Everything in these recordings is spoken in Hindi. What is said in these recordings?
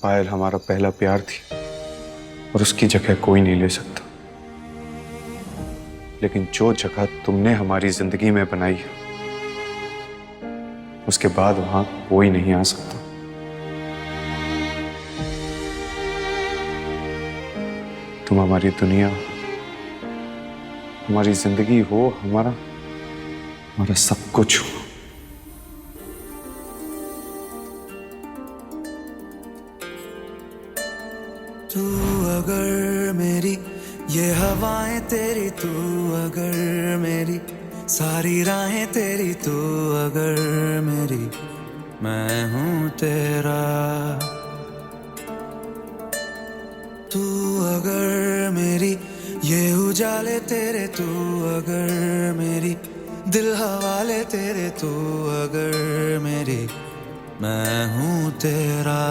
पायल हमारा पहला प्यार थी और उसकी जगह कोई नहीं ले सकता। लेकिन जो जगह तुमने हमारी जिंदगी में बनाई है, उसके बाद वहां कोई नहीं आ सकता। तुम हमारी दुनिया, हमारी जिंदगी हो, हमारा हमारा सब कुछ हो। तू अगर मेरी ये हवाएं तेरी, तू अगर मेरी सारी राहें तेरी, तू अगर मेरी मैं हूँ तेरा। तू अगर मेरी ये उजाले तेरे, तू अगर मेरी दिल हवाले तेरे, तू अगर मेरी मैं हूँ तेरा।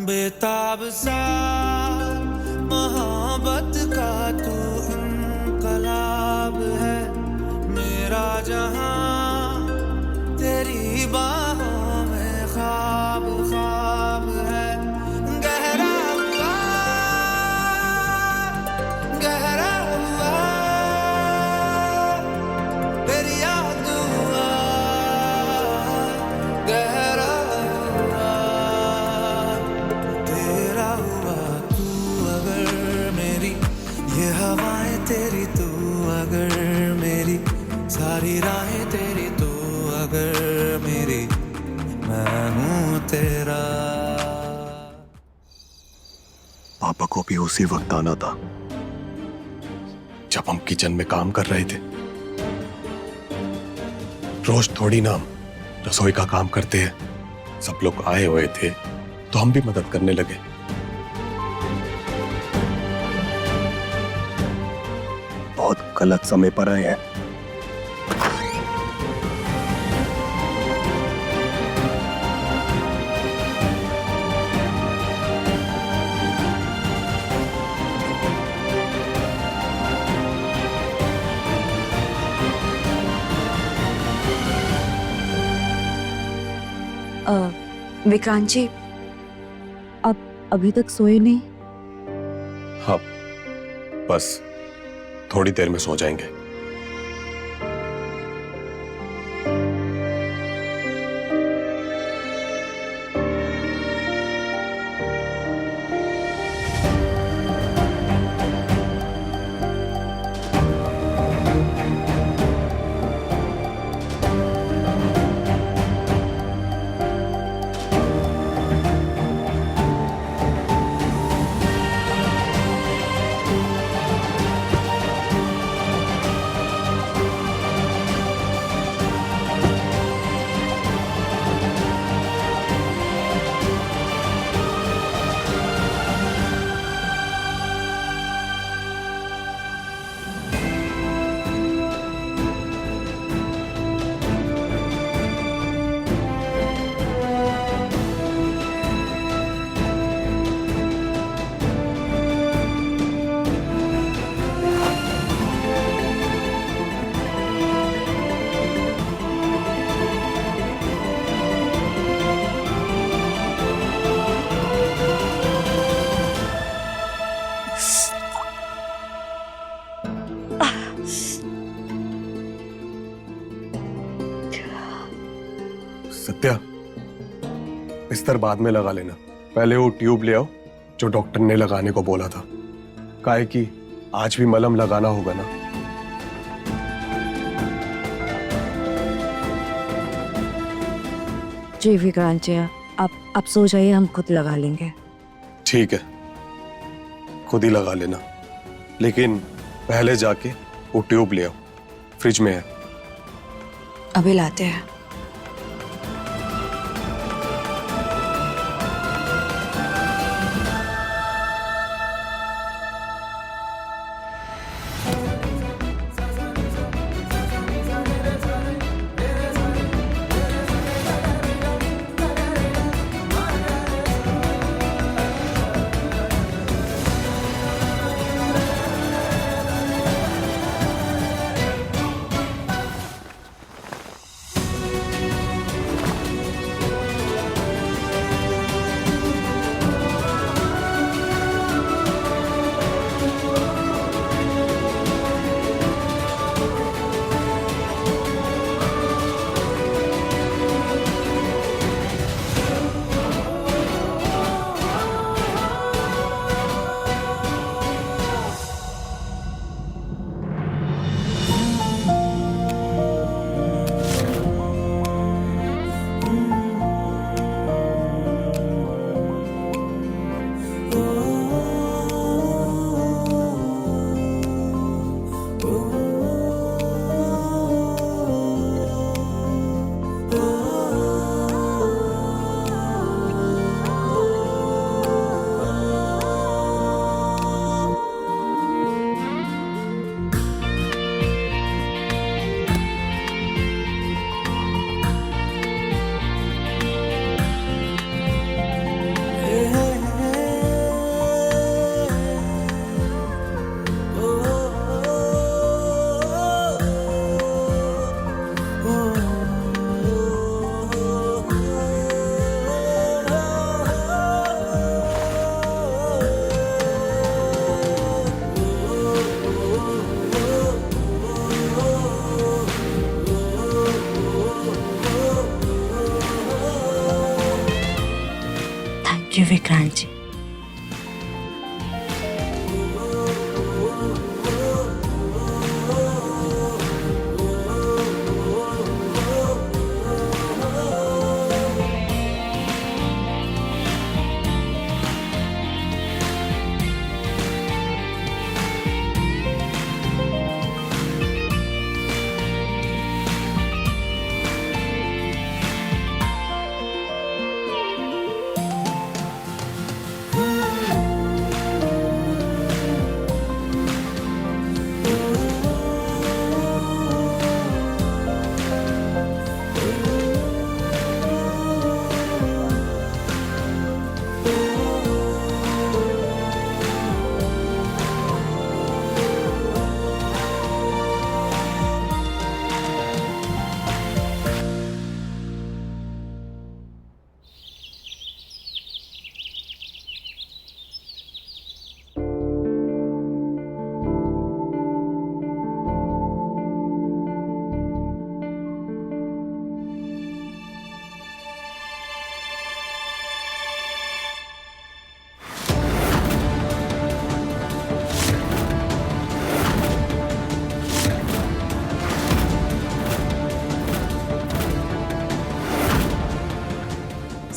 बेताब सा मोहब्बत का तू इनकलाब है, मेरा जहां तेरी बाहों में ख्वाब ख्वाब है। गहरा हुआ, गहरा हुआ तेरी याद हुआ, गहरा हवाएं तेरी, तू अगर मेरी सारी राहें तेरी, तू अगर मेरी मैं हूँ तेरा। पापा को भी उसी वक्त आना था जब हम किचन में काम कर रहे थे। रोज थोड़ी ना हम रसोई का काम करते हैं। सब लोग आए हुए थे तो हम भी मदद करने लगे। बहुत गलत समय पर आए हैं। विक्रांत जी, आप अभी तक सोए नहीं? हाँ, बस थोड़ी देर में सो जाएंगे। सत्या, बिस्तर बाद में लगा लेना। पहले वो ट्यूब ले आओ जो डॉक्टर ने लगाने को बोला था। काहे कि आज भी मलहम लगाना होगा ना। जी विक्रांत जी, आप सो जाइए, हम खुद लगा लेंगे। ठीक है, खुद ही लगा लेना, लेकिन पहले जाके वो ट्यूब ले आओ, फ्रिज में है। अभी लाते हैं। थैंक यू विक्रांत जी।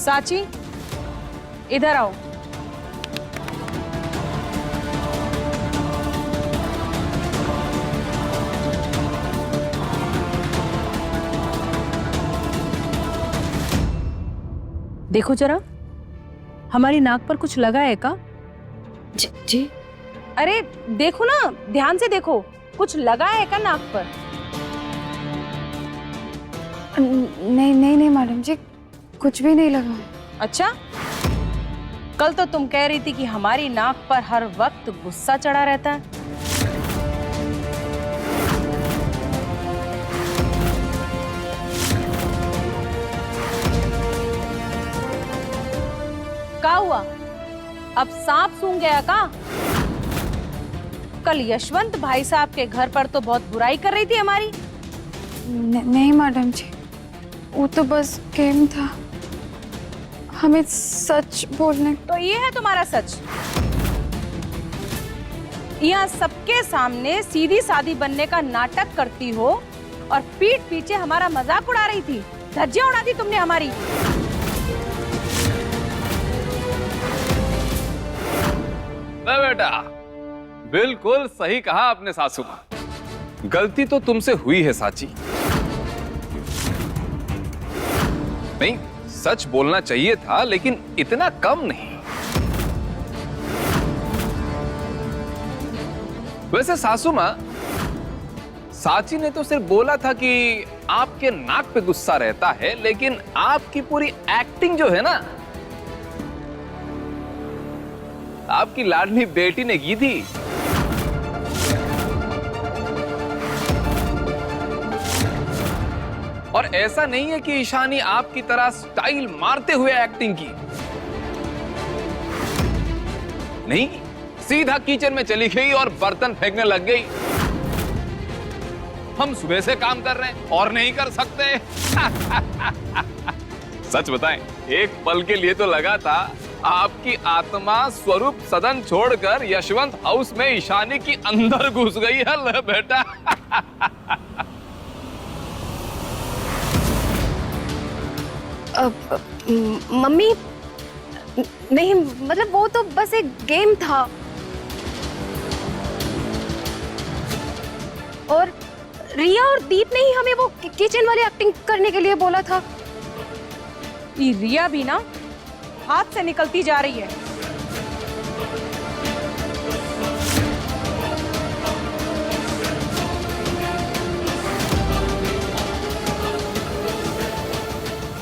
साची, इधर आओ। देखो जरा, हमारी नाक पर कुछ लगा है का? जी अरे देखो ना, ध्यान से देखो, कुछ लगा है का नाक पर? नहीं नहीं नहीं मैडम जी, कुछ भी नहीं लगा। अच्छा, कल तो तुम कह रही थी कि हमारी नाक पर हर वक्त गुस्सा चढ़ा रहता है। क्या हुआ? अब सांप सूंघ गया का? कल यशवंत भाई साहब के घर पर तो बहुत बुराई कर रही थी हमारी। नहीं मैडम जी, वो तो बस गेम था, हमें सच बोलने। तो ये है तुम्हारा सच? यहाँ सबके सामने सीधी सादी बनने का नाटक करती हो और पीठ पीछे हमारा मजाक उड़ा रही थी, धज्जियां उड़ा दी तुमने हमारी। ना बेटा, बिल्कुल सही कहा आपने सासू मां। गलती तो तुमसे हुई है साची। नहीं, सच बोलना चाहिए था, लेकिन इतना कम नहीं। वैसे सासू मां, साची ने तो सिर्फ बोला था कि आपके नाक पे गुस्सा रहता है, लेकिन आपकी पूरी एक्टिंग जो है ना, आपकी लाडली बेटी ने की थी। और ऐसा नहीं है कि ईशानी आपकी तरह स्टाइल मारते हुए एक्टिंग की, नहीं, सीधा किचन में चली गई और बर्तन फेंकने लग गई। हम सुबह से काम कर रहे हैं और नहीं कर सकते। सच बताएं, एक पल के लिए तो लगा था आपकी आत्मा स्वरूप सदन छोड़कर यशवंत हाउस में ईशानी की अंदर घुस गई है। ले बेटा। मम्मी, नहीं मतलब वो तो बस एक गेम था, और रिया और दीप ने ही हमें वो किचन वाली एक्टिंग करने के लिए बोला था। ये रिया भी ना हाथ से निकलती जा रही है।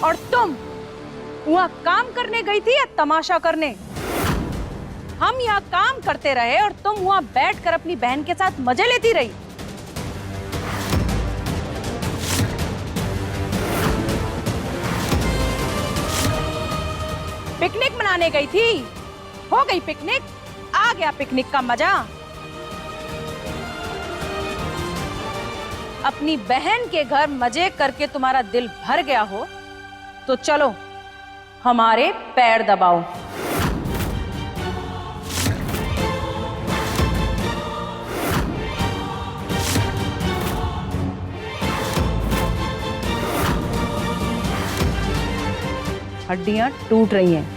और तुम वहां काम करने गई थी या तमाशा करने? हम यहाँ काम करते रहे और तुम वहां बैठकर अपनी बहन के साथ मजे लेती रही। पिकनिक मनाने गई थी, हो गई पिकनिक, आ गया पिकनिक का मजा। अपनी बहन के घर मजे करके तुम्हारा दिल भर गया हो तो चलो हमारे पैर दबाओ। हड्डियां टूट रही हैं।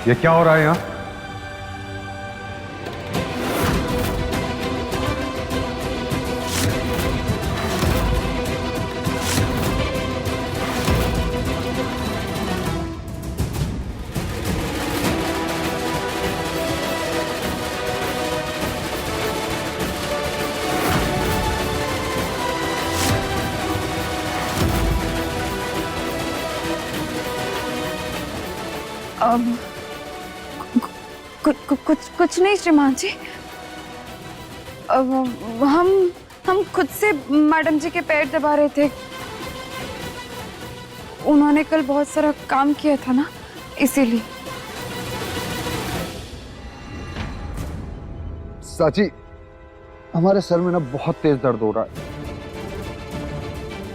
ये क्या हो रहा है यहाँ? कुछ नहीं श्रीमान जी। हम खुद से मैडम जी के पैर दबा रहे थे। उन्होंने कल बहुत सारा काम किया था ना, इसीलिए। साची, हमारे सर में ना बहुत तेज दर्द हो रहा है।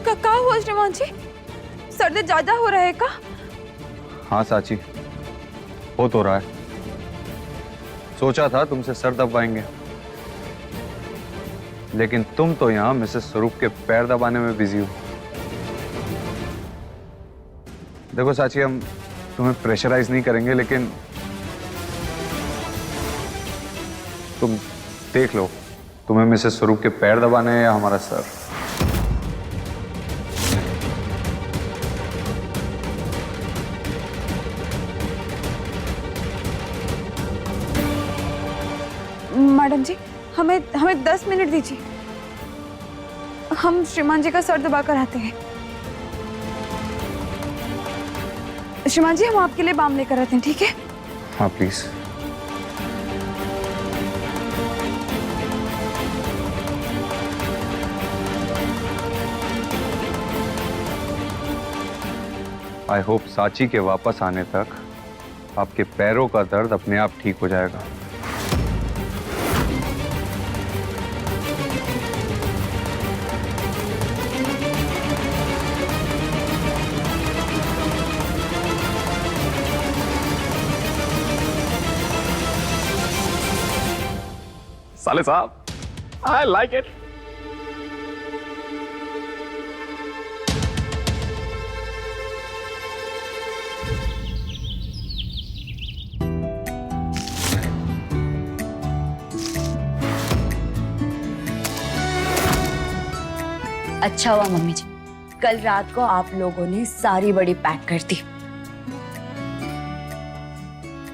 क्या हुआ श्रीमान जी? सर दर्द ज्यादा हो रहा है का? हाँ साची, बहुत हो रहा है। सोचा था तुमसे सर दबाएंगे, लेकिन तुम तो यहाँ मिसेस स्वरूप के पैर दबाने में बिजी हो। देखो साची, हम तुम्हें प्रेशराइज नहीं करेंगे, लेकिन तुम देख लो, तुम्हें मिसेस स्वरूप के पैर दबाने हैं या हमारा सर। मैडम जी, हमें 10 मिनट दीजिए। हम श्रीमान जी का सर दबा कर आते हैं। श्रीमान जी, हम आपके लिए बाम लेकर आते हैं, ठीक है? हाँ प्लीज। आई होप साची के वापस आने तक आपके पैरों का दर्द अपने आप ठीक हो जाएगा। साले साहब, आई लाइक इट। अच्छा हुआ मम्मी जी, कल रात को आप लोगों ने सारी बड़ी पैक कर दी।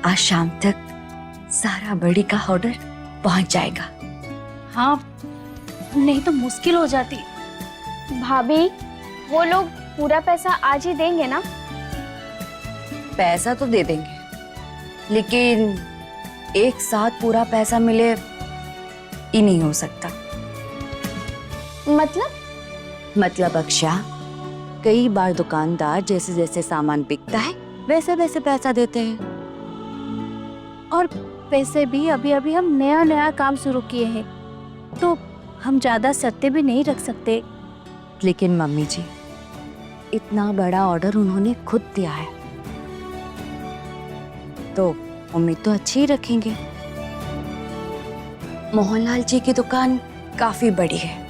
आज शाम तक सारा बड़ी का ऑर्डर पहुंच जाएगा। हाँ, नहीं तो मुश्किल हो जाती। भाभी, वो लोग पूरा पैसा आज ही देंगे ना? पैसा तो दे देंगे, लेकिन एक साथ पूरा पैसा मिले ही नहीं हो सकता। मतलब अक्षा, कई बार दुकानदार जैसे जैसे सामान बिकता है वैसे वैसे पैसा देते हैं। और पैसे भी अभी अभी हम नया काम शुरू किए हैं, तो हम ज्यादा शर्तें भी नहीं रख सकते। लेकिन मम्मी जी, इतना बड़ा ऑर्डर उन्होंने खुद दिया है, तो उम्मीद तो अच्छी ही रखेंगे। मोहनलाल जी की दुकान काफी बड़ी है,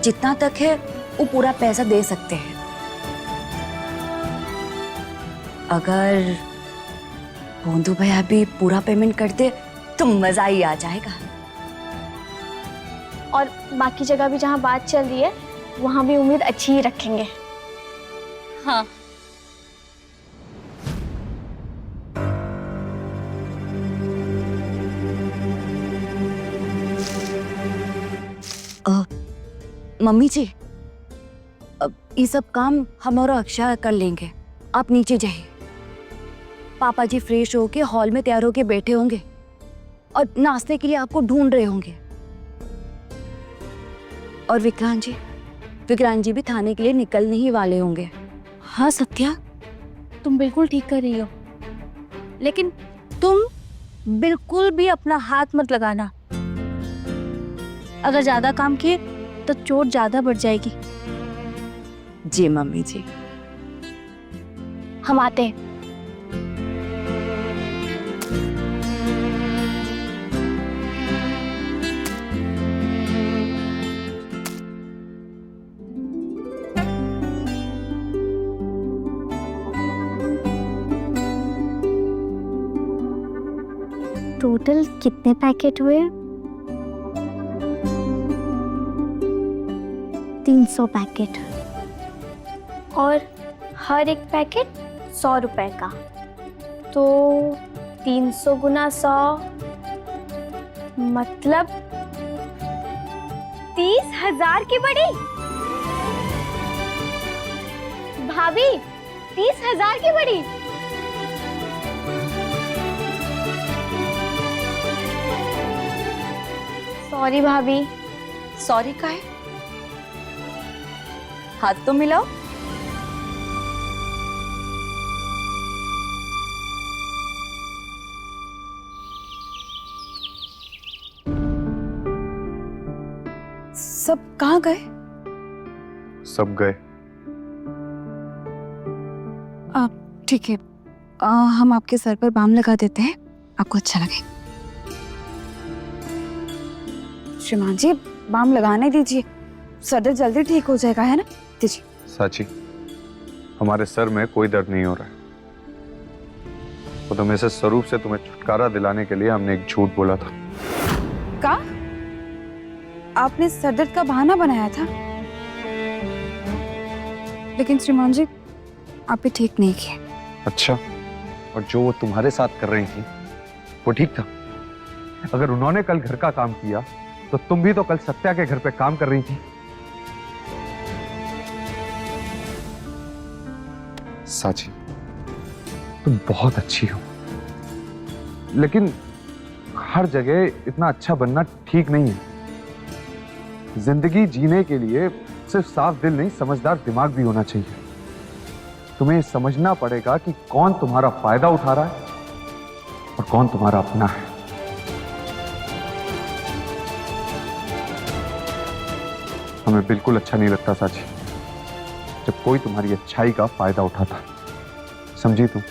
जितना तक है वो पूरा पैसा दे सकते हैं। अगर भोंदू भैया भी पूरा पेमेंट कर दे तो मजा ही आ जाएगा। और बाकी जगह भी जहाँ बात चल रही है, वहाँ भी उम्मीद अच्छी ही रखेंगे। हाँ। मम्मी जी, अब ये सब काम हम और अक्षय कर लेंगे। आप नीचे जाइए। पापा जी फ्रेश होके हॉल में तैयार होके बैठे होंगे और नाश्ते के लिए आपको ढूंढ रहे होंगे। और विक्रांत जी भी थाने के लिए निकलने ही वाले होंगे। हाँ सत्या, तुम बिल्कुल ठीक कर रही हो, लेकिन तुम बिल्कुल भी अपना हाथ मत लगाना। अगर ज्यादा काम किए तो चोट ज्यादा बढ़ जाएगी। जी मम्मी जी। हम आते हैं। टोटल कितने पैकेट हुए? 300 पैकेट, और हर एक पैकेट 100 रुपए का, तो 300 गुना 100 मतलब 30,000 की बड़ी। भाभी, 30,000 की बड़ी। सॉरी भाभी। सॉरी का है? हाथ तो मिलाओ। सब कहाँ गए? सब गए। ठीक है, हम आपके सर पर बाम लगा देते हैं, आपको अच्छा लगे। श्रीमान जी, बाम लगाने दीजिए, सर दर्द जल्दी ठीक हो जाएगा, है ना? दीजिए। साची, हमारे सर में कोई दर्द नहीं हो रहा है। तो मिसेस स्वरूप से तुम्हें छुटकारा दिलाने के लिए हमने एक झूठ बोला था। का? आपने सर दर्द का बहाना बनाया था? लेकिन श्रीमान जी, आप भी ठीक नहीं किए। अच्छा, और जो वो तुम्हारे साथ कर रही थी वो ठीक था? अगर उन्होंने कल घर का काम किया तो तुम भी तो कल सत्या के घर पे काम कर रही थी। साची, तुम बहुत अच्छी हो, लेकिन हर जगह इतना अच्छा बनना ठीक नहीं है। जिंदगी जीने के लिए सिर्फ साफ दिल नहीं, समझदार दिमाग भी होना चाहिए। तुम्हें समझना पड़ेगा कि कौन तुम्हारा फायदा उठा रहा है और कौन तुम्हारा अपना है। हमें बिल्कुल अच्छा नहीं लगता साची जब कोई तुम्हारी अच्छाई का फायदा उठाता, समझी तुम?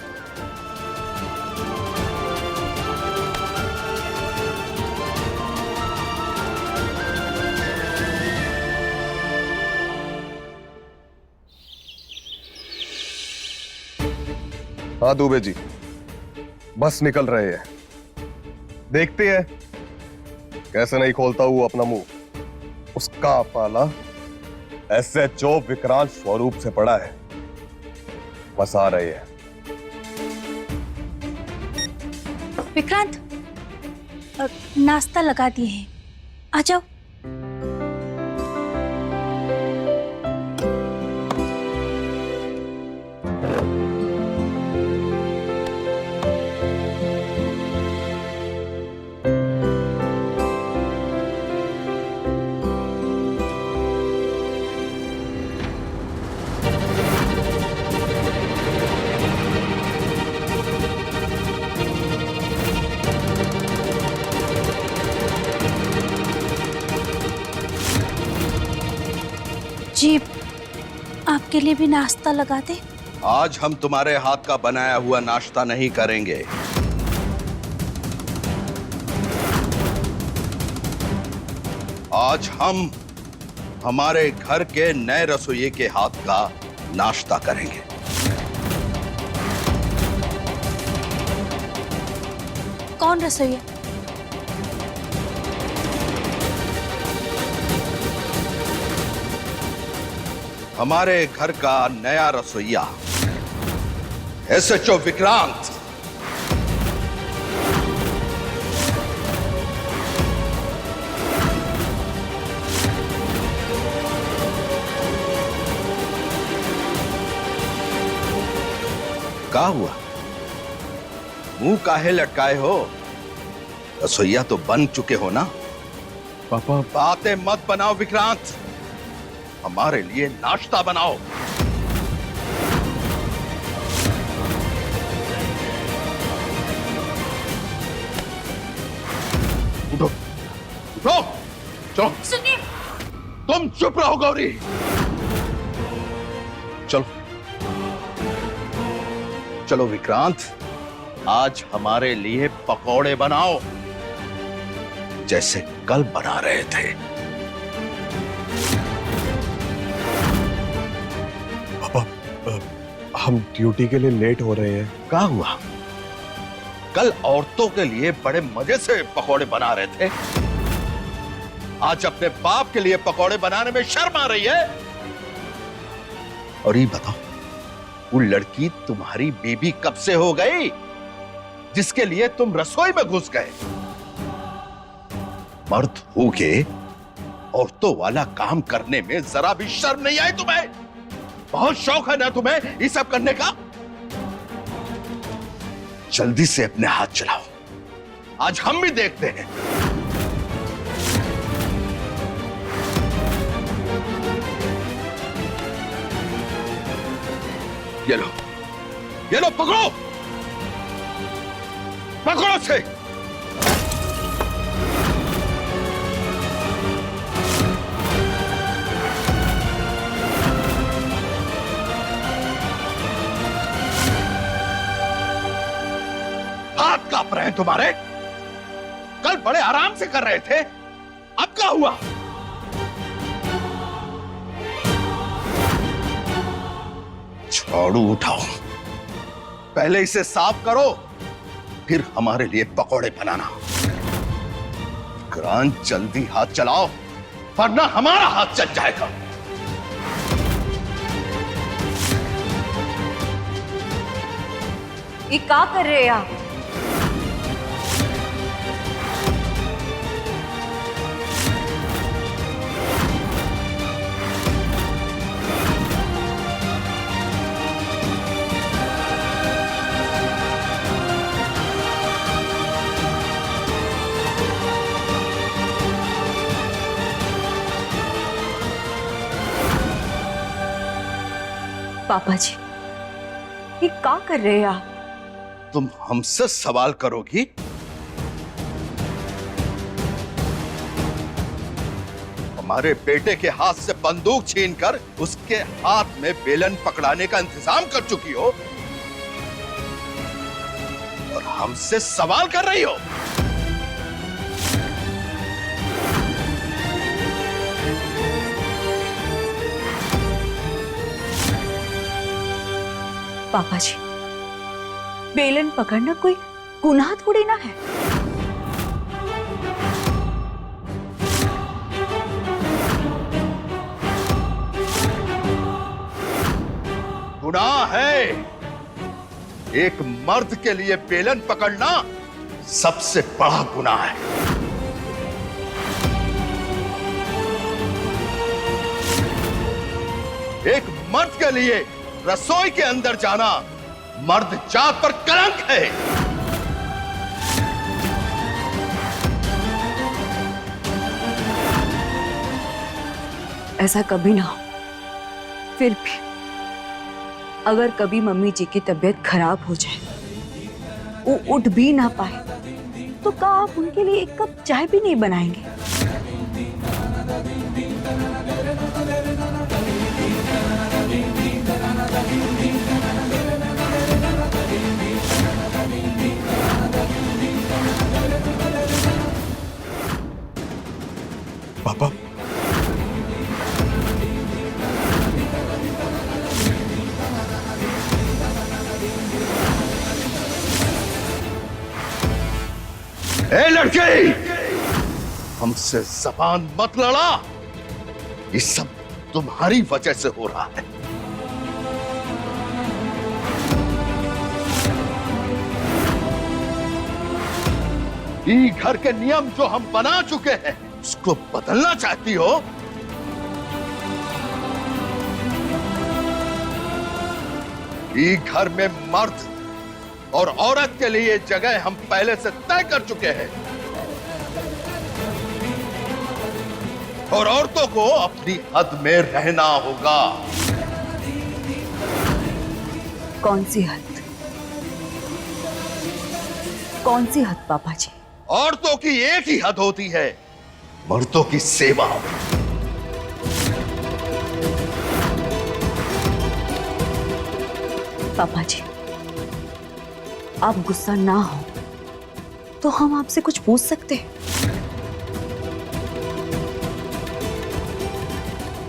हाँ दुबे जी, बस निकल रहे हैं। देखते हैं कैसे नहीं खोलता हूं अपना मुंह। उसका पाला SHO विक्रांत स्वरूप से पड़ा है। बस आ रहे हैं। विक्रांत, नाश्ता लगा दिए हैं, आ जाओ। जी, आपके लिए भी नाश्ता लगा दे? आज हम तुम्हारे हाथ का बनाया हुआ नाश्ता नहीं करेंगे। आज हम हमारे घर के नए रसोइये के हाथ का नाश्ता करेंगे। कौन रसोइया? हमारे घर का नया रसोइया SHO विक्रांत। क्या हुआ? मुंह काहे लटकाए हो? रसोइया तो बन चुके हो ना? पापा, बातें मत बनाओ विक्रांत, हमारे लिए नाश्ता बनाओ। तुम चुप रहो गौरी। चलो चलो विक्रांत, आज हमारे लिए पकौड़े बनाओ जैसे कल बना रहे थे। पापा, हम ड्यूटी के लिए लेट हो रहे हैं। क्या हुआ? कल औरतों के लिए बड़े मजे से पकौड़े बना रहे थे, आज अपने बाप के लिए पकौड़े बनाने में शर्म आ रही है। और ये बताओ, वो लड़की तुम्हारी बीबी कब से हो गई जिसके लिए तुम रसोई में घुस गए? मर्द हो के औरतों वाला काम करने में जरा भी शर्म नहीं आई तुम्हें? बहुत शौक है ना तुम्हें ये सब करने का? जल्दी से अपने हाथ चलाओ, आज हम भी देखते हैं। ये लो पकड़ो, पकड़ो से। हाथ कांप रहे हैं तुम्हारे? कल बड़े आराम से कर रहे थे, अब क्या हुआ? झाड़ू उठाओ, पहले इसे साफ करो, फिर हमारे लिए पकौड़े बनाना। विक्रांत जल्दी हाथ चलाओ वरना हमारा हाथ चल जाएगा। ये क्या कर रहे हैं आप? पापा जी, ये क्या कर रहे हैं आप? तुम हमसे सवाल करोगी? हमारे बेटे के हाथ से बंदूक छीनकर उसके हाथ में बेलन पकड़ाने का इंतजाम कर चुकी हो और हमसे सवाल कर रही हो? पापा जी, बेलन पकड़ना कोई गुनाह थोड़ी ना है। गुनाह है। एक मर्द के लिए बेलन पकड़ना सबसे बड़ा गुनाह है। एक मर्द के लिए रसोई के अंदर जाना मर्द जात पर कलंक है। ऐसा कभी ना हो। फिर भी अगर कभी मम्मी जी की तबीयत खराब हो जाए, वो उठ भी ना पाए, तो क्या आप उनके लिए एक कप चाय भी नहीं बनाएंगे? पापा, ए लड़के, हमसे जबान मत लड़ा। ये सब तुम्हारी वजह से हो रहा है। ये घर के नियम जो हम बना चुके हैं उसको बदलना चाहती हो? ये घर में मर्द और औरत के लिए जगह हम पहले से तय कर चुके हैं और औरतों को अपनी हद में रहना होगा। कौन सी हद? कौन सी हद पापा जी? औरतों की एक ही हद होती है, मर्दों की सेवा। पापा जी, आप गुस्सा ना हो तो हम आपसे कुछ पूछ सकते हैं?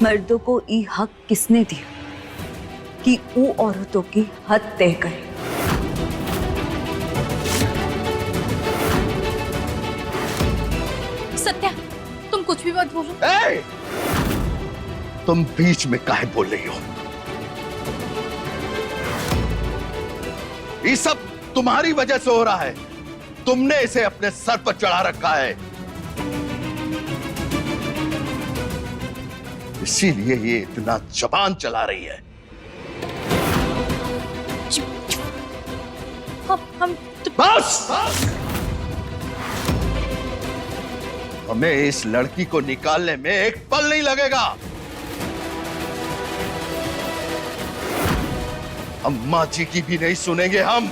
मर्दों को ये हक किसने दिया कि वो औरतों की हद तय करे? सत्या, तुम कुछ भी मत बोलो। ए! तुम बीच में काहे बोल रही हो? ये सब तुम्हारी वजह से हो रहा है। तुमने इसे अपने सर पर चढ़ा रखा है, इसीलिए ये इतना जबान चला रही है। हम बस! हमें इस लड़की को निकालने में एक पल नहीं लगेगा। अम्मा जी की भी नहीं सुनेंगे हम।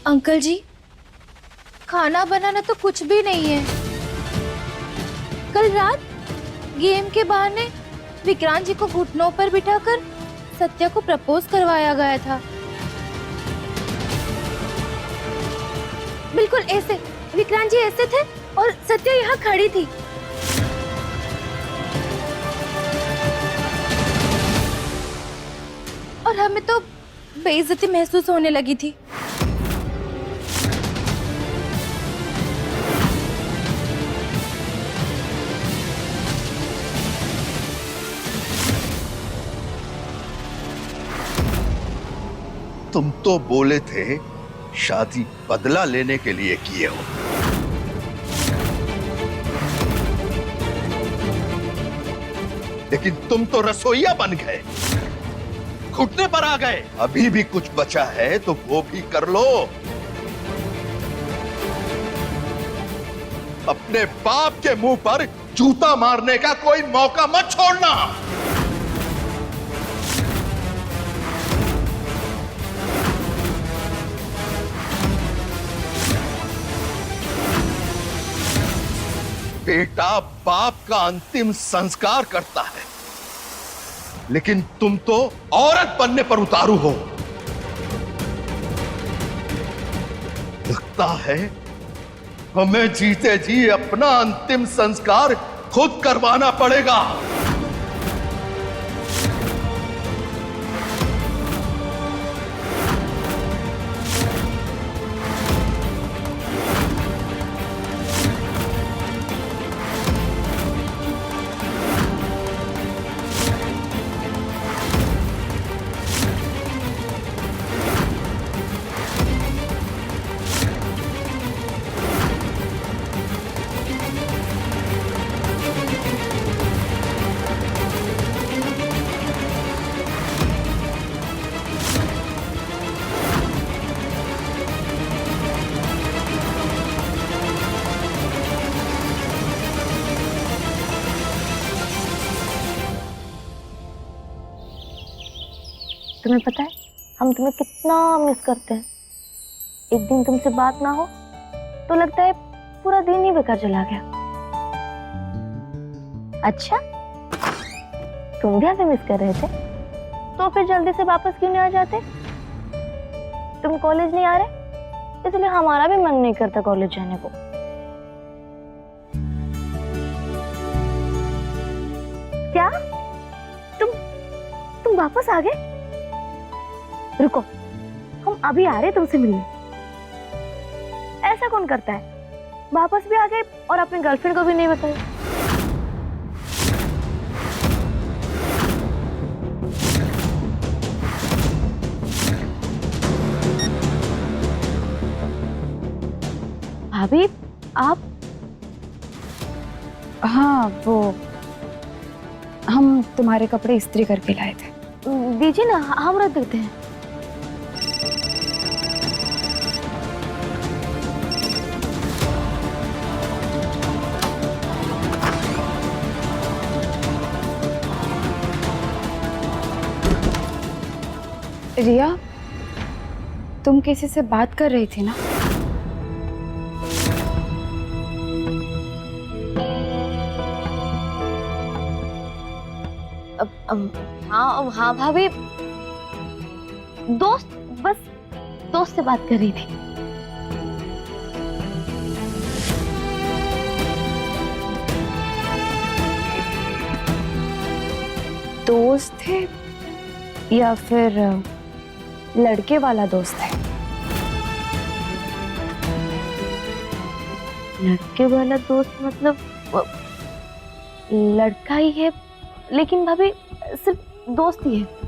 अंकल जी, खाना बनाना तो कुछ भी नहीं है। कल रात गेम के बहाने विक्रांत जी को घुटनों पर बिठाकर सत्या को प्रपोज करवाया गया था। बिल्कुल ऐसे, विक्रांत जी ऐसे थे और सत्या यहाँ खड़ी थी। और हमें तो बेइज्जती महसूस होने लगी थी। तुम तो बोले थे शादी बदला लेने के लिए किए हो, लेकिन तुम तो रसोइया बन गए, घुटने पर आ गए। अभी भी कुछ बचा है तो वो भी कर लो। अपने बाप के मुंह पर जूता मारने का कोई मौका मत छोड़ना। बेटा बाप का अंतिम संस्कार करता है, लेकिन तुम तो औरत बनने पर उतारू हो। लगता है हमें जीते जी अपना अंतिम संस्कार खुद करवाना पड़ेगा। तुम्हें पता है हम तुम्हें कितना मिस करते हैं। एक दिन तुमसे बात ना हो तो लगता है पूरा दिन ही बेकार चला गया। अच्छा, तुम भी हमें मिस कर रहे थे, तो फिर जल्दी से वापस क्यों नहीं आ जाते? तुम कॉलेज नहीं आ रहे, इसलिए हमारा भी मन नहीं करता कॉलेज जाने को। क्या तुम वापस आ गए? रुको, हम अभी आ रहे तुमसे मिलने। ऐसा कौन करता है? वापस भी आ गए और अपने गर्लफ्रेंड को भी नहीं बताया। भाभी, आप? हाँ, वो हम तुम्हारे कपड़े इस्त्री करके लाए थे। दीजिए ना, हम रख देते हैं। रिया, तुम किसी से बात कर रही थी ना? हाँ हाँ भाभी, दोस्त, बस दोस्त से बात कर रही थी। दोस्त थे या फिर लड़के वाला दोस्त है? लड़के वाला दोस्त मतलब लड़का ही है, लेकिन भाभी सिर्फ दोस्त ही है।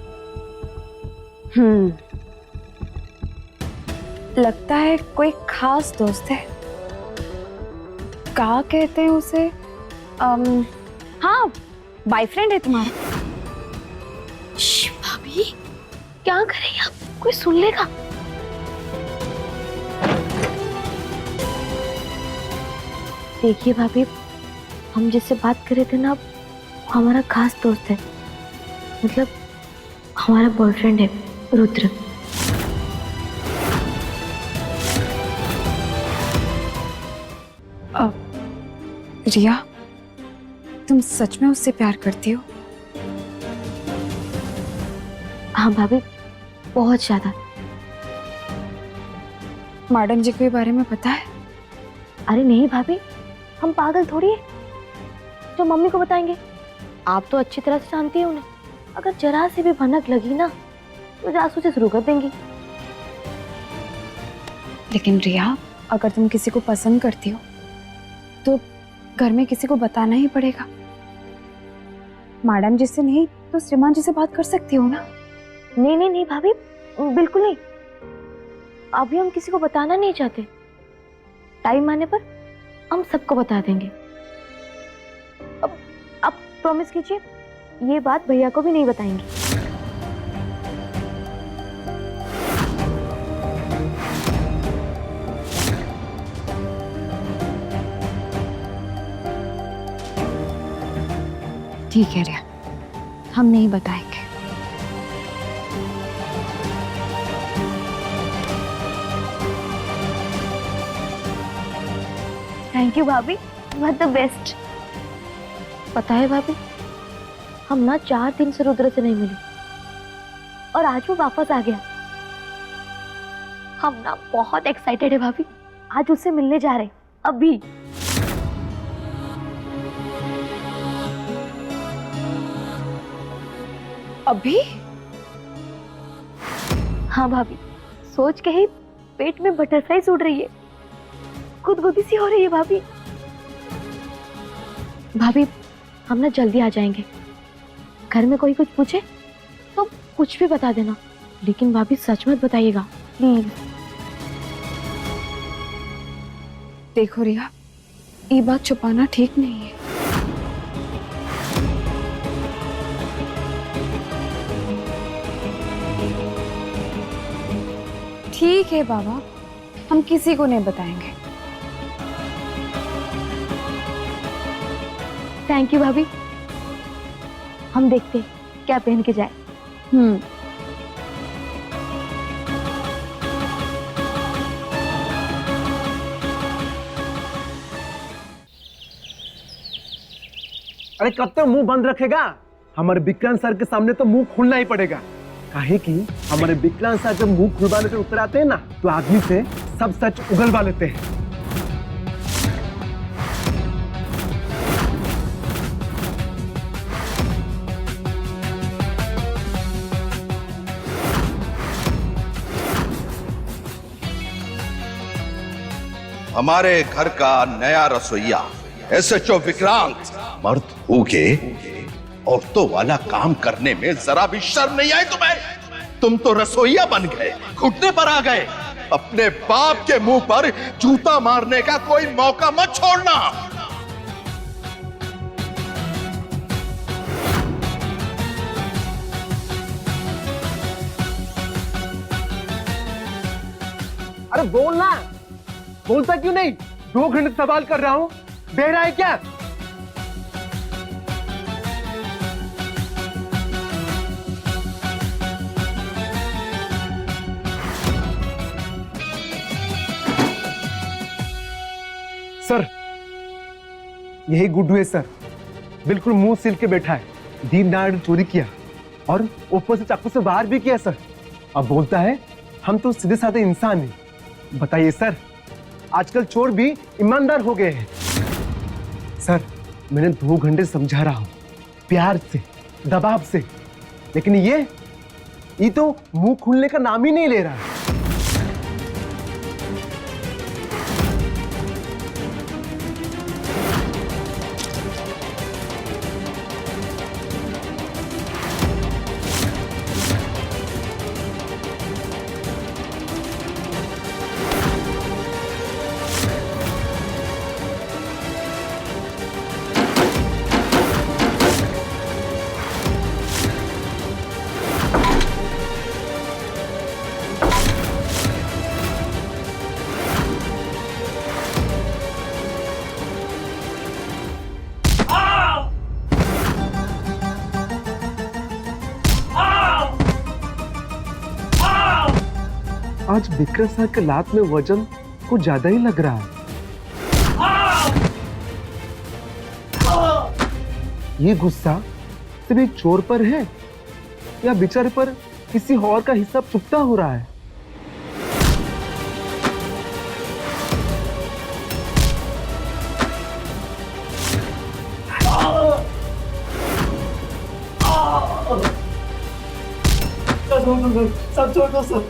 लगता है कोई खास दोस्त है। क्या कहते हैं उसे? हाँ, बॉयफ्रेंड है तुम्हारा। भाभी क्या करें आप, कोई सुन लेगा। देखिए भाभी, हम जिससे बात कर रहे थे ना, हमारा खास दोस्त है, मतलब हमारा बॉयफ्रेंड है, रुद्र। रिया, तुम सच में उससे प्यार करती हो? हाँ भाभी, बहुत ज्यादा। मैडम जी को बारे में पता है? अरे नहीं भाभी, हम पागल थोड़ी है जो मम्मी को बताएंगे। आप तो अच्छी तरह से जानती हैं उन्हें, अगर जरा से भी भनक लगी ना तो जासूसी शुरू कर देंगी। लेकिन रिया, अगर तुम किसी को पसंद करती हो तो घर में किसी को बताना ही पड़ेगा। मैडम जी से नहीं तो श्रीमान जी से बात कर सकती हो ना? नहीं नहीं नहीं भाभी, बिल्कुल नहीं। अभी हम किसी को बताना नहीं चाहते, टाइम आने पर हम सबको बता देंगे। अब आप प्रॉमिस कीजिए, ये बात भैया को भी नहीं बताएंगे। ठीक है रिया, हम नहीं बताएंगे। थैंक यू भाभी, यू आर द बेस्ट। पता है भाभी, हम ना 4 दिन से रुद्र से नहीं मिले और आज वो वापस आ गया। हम ना बहुत एक्साइटेड है भाभी, आज उससे मिलने जा रहे हैं अभी। अभी? हाँ भाभी, सोच के ही पेट में बटरफ्लाईज उड़ रही है, गुदगुदी सी हो रही है भाभी। भाभी, हम ना जल्दी आ जाएंगे। घर में कोई कुछ पूछे तो कुछ भी बता देना, लेकिन भाभी सच मत बताइएगा प्लीज। देखो रिया, ये बात छुपाना ठीक नहीं है। ठीक है बाबा, हम किसी को नहीं बताएंगे। थैंक यू भाभी, हम देखते हैं क्या पहन के जाए। अरे कब तक मुंह बंद रखेगा? हमारे विक्रांत सर के सामने तो मुंह खोलना ही पड़ेगा। काहे कि हमारे विक्रांत सर जब मुंह खुलवाने से उतर आते हैं ना, तो आदमी से सब सच उगलवा लेते हैं। हमारे घर का नया रसोइया एसएचओ विक्रांत मर्द हो के औरतों वाला काम करने में जरा भी शर्म नहीं आई तुम्हें? तुम तो रसोइया बन गए, घुटने पर आ गए। अपने बाप के मुंह पर जूता मारने का कोई मौका मत छोड़ना। अरे बोलना, बोलता क्यों नहीं? 2 घंटे सवाल कर रहा हूं, बहरा है क्या? सर, यही गुड्डू है सर, बिल्कुल मुंह सिल के बैठा है। दिन रात चोरी किया और ऊपर से चाकू से वार भी किया सर। अब बोलता है हम तो सीधे साधे इंसान हैं। बताइए सर, आजकल चोर भी ईमानदार हो गए हैं। सर, मैंने 2 घंटे समझा रहा हूं, प्यार से, दबाव से, लेकिन ये तो मुंह खुलने का नाम ही नहीं ले रहा। आज विक्रम सर के लात में वजन कुछ ज्यादा ही लग रहा है। ये गुस्सा सिर्फ एक चोर पर है या बेचारे पर किसी और का हिसाब चुकता हो रहा है? सब छोड़ दो सर,